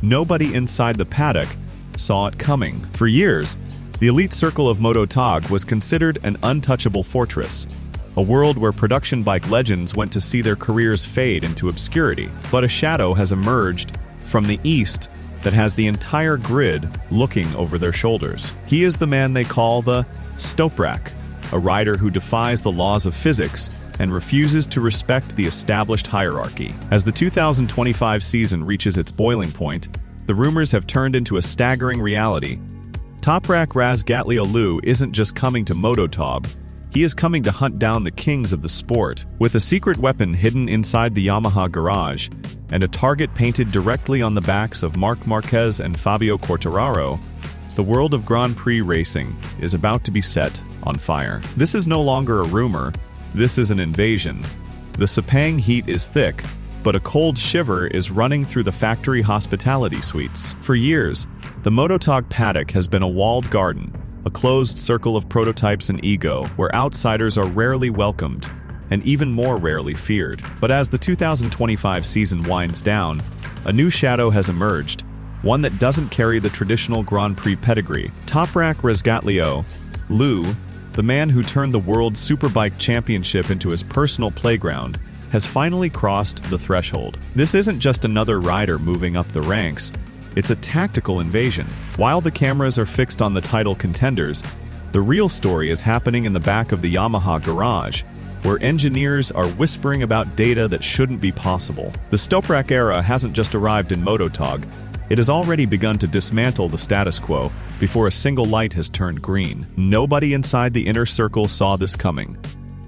nobody inside the paddock saw it coming. For years, the elite circle of MotoGP was considered an untouchable fortress, a world where production bike legends went to see their careers fade into obscurity. But a shadow has emerged from the east that has the entire grid looking over their shoulders. He is the man they call the Toprak, a rider who defies the laws of physics and refuses to respect the established hierarchy. As the 2025 season reaches its boiling point, the rumors have turned into a staggering reality. Toprak Razgatlıoğlu isn't just coming to MotoGP, he is coming to hunt down the kings of the sport. With a secret weapon hidden inside the Yamaha garage and a target painted directly on the backs of Marc Marquez and Fabio Quartararo, the world of Grand Prix racing is about to be set on fire. This is no longer a rumor, this is an invasion. The Sepang heat is thick, but a cold shiver is running through the factory hospitality suites. For years, the MotoGP paddock has been a walled garden, a closed circle of prototypes and ego, where outsiders are rarely welcomed and even more rarely feared. But as the 2025 season winds down, a new shadow has emerged, one that doesn't carry the traditional Grand Prix pedigree. Toprak Razgatlıoğlu, the man who turned the World Superbike Championship into his personal playground, has finally crossed the threshold. This isn't just another rider moving up the ranks, it's a tactical invasion. While the cameras are fixed on the title contenders, the real story is happening in the back of the Yamaha garage, where engineers are whispering about data that shouldn't be possible. The Toprak era hasn't just arrived in MotoGP, it has already begun to dismantle the status quo before a single light has turned green. Nobody inside the inner circle saw this coming.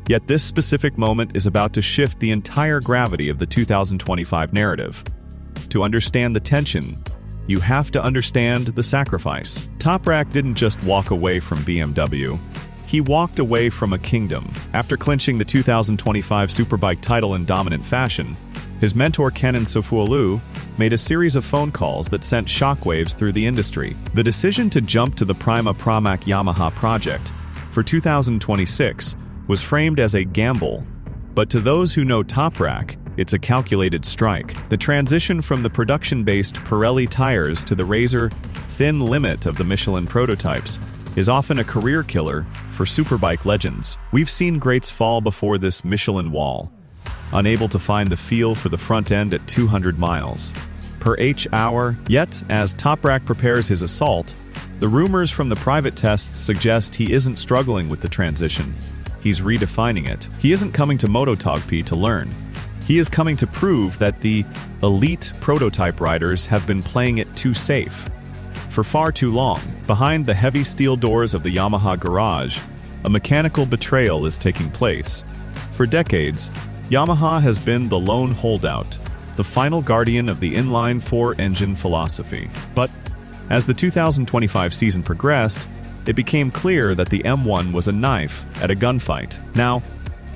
Yet this specific moment is about to shift the entire gravity of the 2025 narrative. To understand the tension, you have to understand the sacrifice. Toprak didn't just walk away from BMW. He walked away from a kingdom. After clinching the 2025 Superbike title in dominant fashion, his mentor Kenan Sofuoglu made a series of phone calls that sent shockwaves through the industry. The decision to jump to the Prima Pramac Yamaha project for 2026 was framed as a gamble, but to those who know Toprak, it's a calculated strike. The transition from the production-based Pirelli tires to the razor-thin limit of the Michelin prototypes is often a career killer for superbike legends. We've seen greats fall before this Michelin wall, unable to find the feel for the front end at 200 miles per hour. Yet, as Toprak prepares his assault, the rumors from the private tests suggest he isn't struggling with the transition. He's redefining it. He isn't coming to MotoGP to learn. He is coming to prove that the elite prototype riders have been playing it too safe for far too long. Behind the heavy steel doors of the Yamaha garage, a mechanical betrayal is taking place. For decades, Yamaha has been the lone holdout, the final guardian of the inline-4 engine philosophy. But as the 2025 season progressed, it became clear that the M1 was a knife at a gunfight. Now,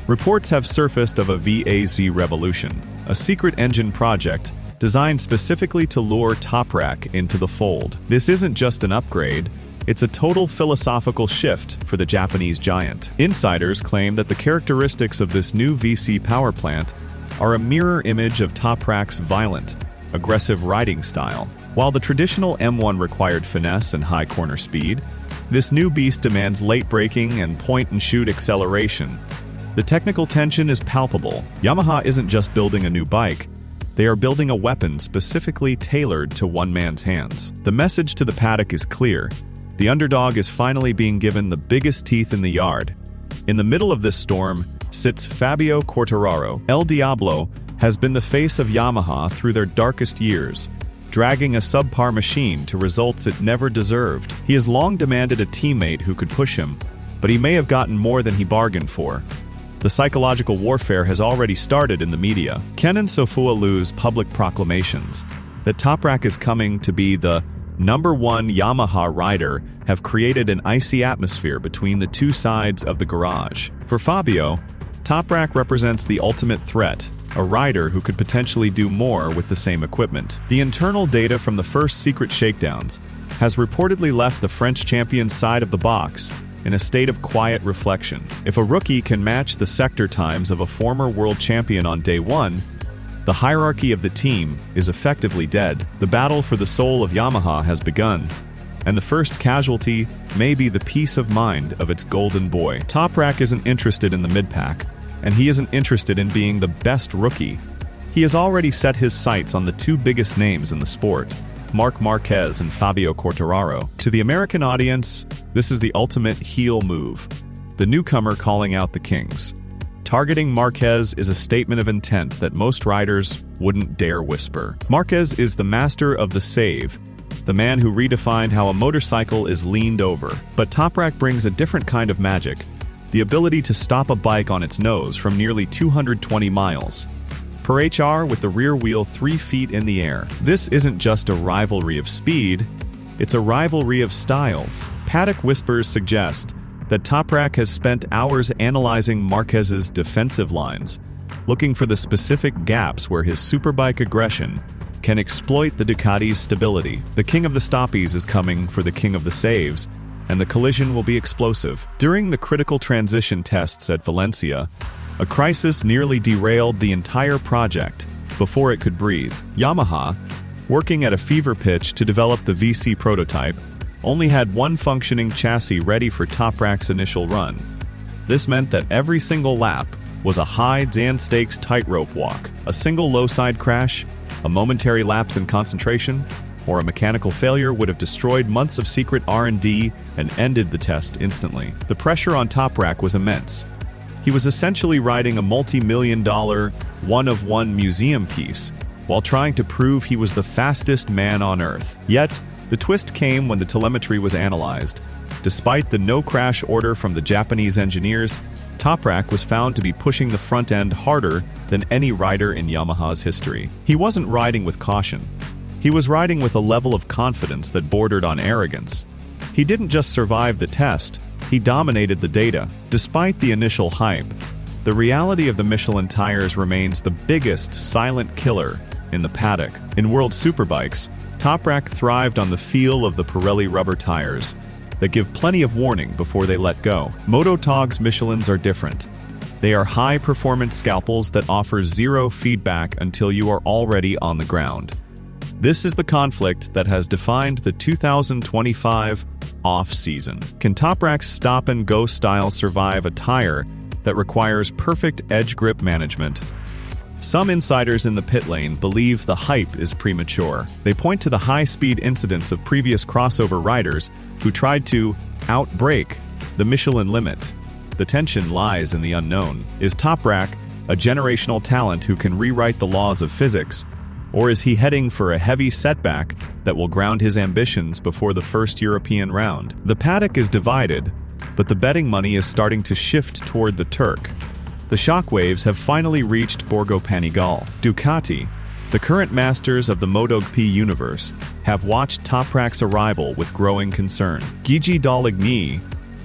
reports have surfaced of a VAZ Revolution, a secret engine project designed specifically to lure Toprak into the fold. This isn't just an upgrade, it's a total philosophical shift for the Japanese giant. Insiders claim that the characteristics of this new VC power plant are a mirror image of Toprak's violent, aggressive riding style. While the traditional M1 required finesse and high corner speed, this new beast demands late braking and point-and-shoot acceleration. The technical tension is palpable. Yamaha isn't just building a new bike, they are building a weapon specifically tailored to one man's hands. The message to the paddock is clear. The underdog is finally being given the biggest teeth in the yard. In the middle of this storm sits Fabio Quartararo. El Diablo has been the face of Yamaha through their darkest years, dragging a subpar machine to results it never deserved. He has long demanded a teammate who could push him, but he may have gotten more than he bargained for. The psychological warfare has already started in the media. Kenan Sofuoglu's public proclamations that Toprak is coming to be the #1 Yamaha rider have created an icy atmosphere between the two sides of the garage. For Fabio, Toprak represents the ultimate threat, a rider who could potentially do more with the same equipment. The internal data from the first secret shakedowns has reportedly left the French champion's side of the box in a state of quiet reflection. If a rookie can match the sector times of a former world champion on day one, The hierarchy of the team is effectively dead. The battle for the soul of Yamaha has begun, and the first casualty may be the peace of mind of its golden boy. Toprak isn't interested in the mid-pack, and he isn't interested in being the best rookie. He has already set his sights on the two biggest names in the sport, Marc Marquez and Fabio Quartararo. To the American audience, this is the ultimate heel move, the newcomer calling out the kings. Targeting Marquez is a statement of intent that most riders wouldn't dare whisper. Marquez is the master of the save, the man who redefined how a motorcycle is leaned over. But Toprak brings a different kind of magic, the ability to stop a bike on its nose from nearly 220 miles per HR with the rear wheel 3 feet in the air. This isn't just a rivalry of speed, it's a rivalry of styles. Paddock whispers suggest that Toprak has spent hours analyzing Marquez's defensive lines, looking for the specific gaps where his superbike aggression can exploit the Ducati's stability. The king of the stoppies is coming for the king of the saves, and the collision will be explosive. During the critical transition tests at Valencia, a crisis nearly derailed the entire project before it could breathe. Yamaha, working at a fever pitch to develop the VC prototype, only had one functioning chassis ready for Toprak's initial run. This meant that every single lap was a high-stakes tightrope walk. A single low-side crash, a momentary lapse in concentration, or a mechanical failure would have destroyed months of secret R&D and ended the test instantly. The pressure on Toprak was immense. He was essentially riding a multi-million-dollar, one-of-one museum piece while trying to prove he was the fastest man on Earth. Yet, the twist came when the telemetry was analyzed. Despite the no-crash order from the Japanese engineers, Toprak was found to be pushing the front end harder than any rider in Yamaha's history. He wasn't riding with caution. He was riding with a level of confidence that bordered on arrogance. He didn't just survive the test, he dominated the data. Despite the initial hype, the reality of the Michelin tires remains the biggest silent killer in the paddock. In World Superbikes, Toprak thrived on the feel of the Pirelli rubber tires that give plenty of warning before they let go. MotoTOG's Michelins are different. They are high-performance scalpels that offer zero feedback until you are already on the ground. This is the conflict that has defined the 2025 off-season. Can Toprak's stop-and-go style survive a tire that requires perfect edge grip management? Some insiders in the pit lane believe the hype is premature. They point to the high-speed incidents of previous crossover riders who tried to outbrake the Michelin limit. The tension lies in the unknown. Is Toprak a generational talent who can rewrite the laws of physics, or is he heading for a heavy setback that will ground his ambitions before the first European round? The paddock is divided, but the betting money is starting to shift toward the Turk. The shockwaves have finally reached Borgo Panigale. Ducati, the current masters of the MotoGP universe, have watched Toprak's arrival with growing concern. Gigi Dall'Igna,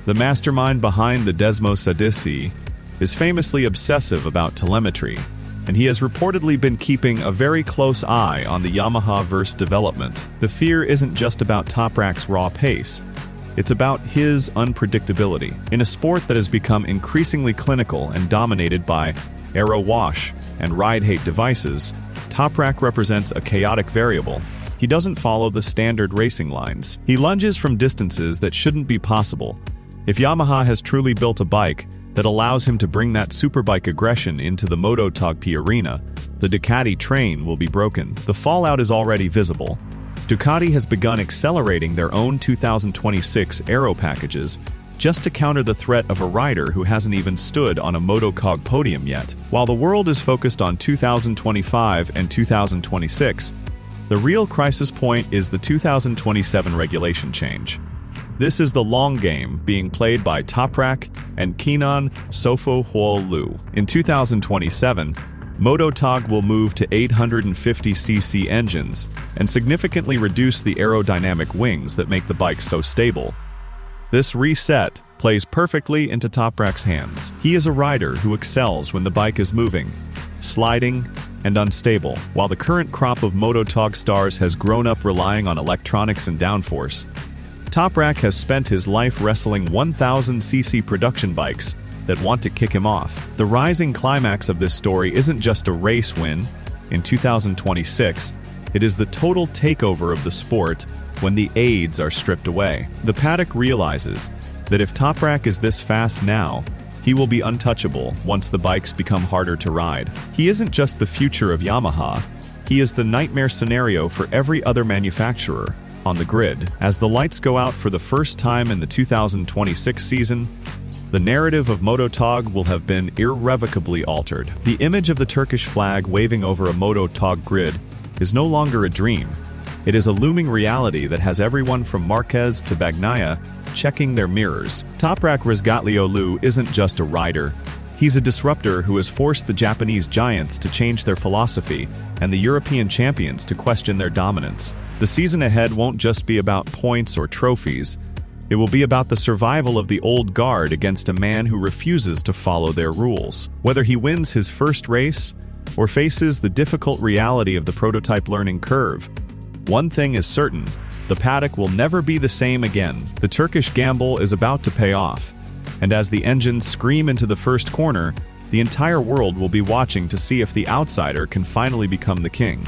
the mastermind behind the Desmos Odyssey, is famously obsessive about telemetry, and he has reportedly been keeping a very close eye on the Yamaha-verse development. The fear isn't just about Toprak's raw pace. It's about his unpredictability. In a sport that has become increasingly clinical and dominated by aero wash and ride-hate devices, Toprak represents a chaotic variable. He doesn't follow the standard racing lines. He lunges from distances that shouldn't be possible. If Yamaha has truly built a bike that allows him to bring that superbike aggression into the MotoGP arena, the Ducati train will be broken. The fallout is already visible. Ducati has begun accelerating their own 2026 aero packages just to counter the threat of a rider who hasn't even stood on a MotoGP podium yet. While the world is focused on 2025 and 2026, the real crisis point is the 2027 regulation change. This is the long game being played by Toprak and Kenan Sofuoglu. In 2027, MotoGP will move to 850cc engines and significantly reduce the aerodynamic wings that make the bike so stable. This reset plays perfectly into Toprak's hands. He is a rider who excels when the bike is moving, sliding, and unstable. While the current crop of MotoGP stars has grown up relying on electronics and downforce, Toprak has spent his life wrestling 1000cc production bikes that want to kick him off. The rising climax of this story isn't just a race win, In 2026, it is the total takeover of the sport when the aids are stripped away. The paddock realizes that if Toprak is this fast now, he will be untouchable once the bikes become harder to ride. He isn't just the future of Yamaha, he is the nightmare scenario for every other manufacturer on the grid. As the lights go out for the first time in the 2026 season, the narrative of MotoTOG will have been irrevocably altered. The image of the Turkish flag waving over a MotoTOG grid is no longer a dream. It is a looming reality that has everyone from Marquez to Bagnaia checking their mirrors. Toprak Razgatlıoğlu isn't just a rider. He's a disruptor who has forced the Japanese giants to change their philosophy and the European champions to question their dominance. The season ahead won't just be about points or trophies. It will be about the survival of the old guard against a man who refuses to follow their rules. Whether he wins his first race or faces the difficult reality of the prototype learning curve, one thing is certain: the paddock will never be the same again. The Turkish gamble is about to pay off, and as the engines scream into the first corner, the entire world will be watching to see if the outsider can finally become the king.